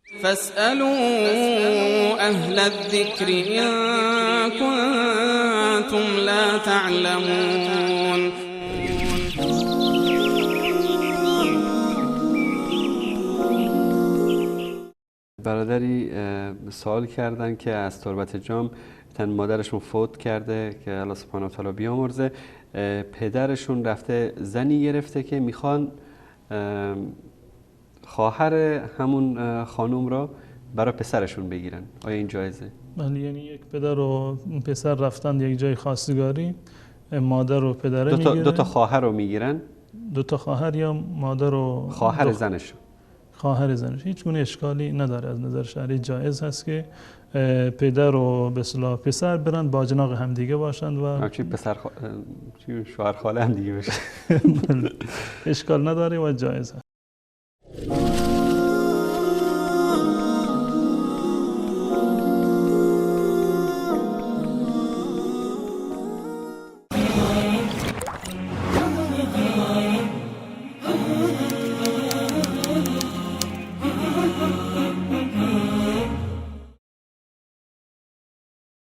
فاسألوا أهل الذكر إن كنتم لا تعلمون. برادری سوال کردن که از تربت جام مادرشون فوت کرده که الله سبحانه و تعالی بیامرزه، پدرشون رفته زنی گرفته که میخوان خواهر همون خانم را برای پسرشون بگیرن. آیا این جایزه؟ بله، یعنی یک پدر و پسر رفتن یک جای خواستگاری، مادر و پدره میگیرن. دو تا خواهر رو میگیرن، دو تا خواهر یا مادر و خواهر زنش. خواهر زنش هیچ گونه اشکالی نداره، از نظر شرعی جایز هست که پدر و به اصطلاح پسر برن با جناق همدیگه باشند و شوهر خاله هم دیگه بشه. اشکال نداره و جایز هست.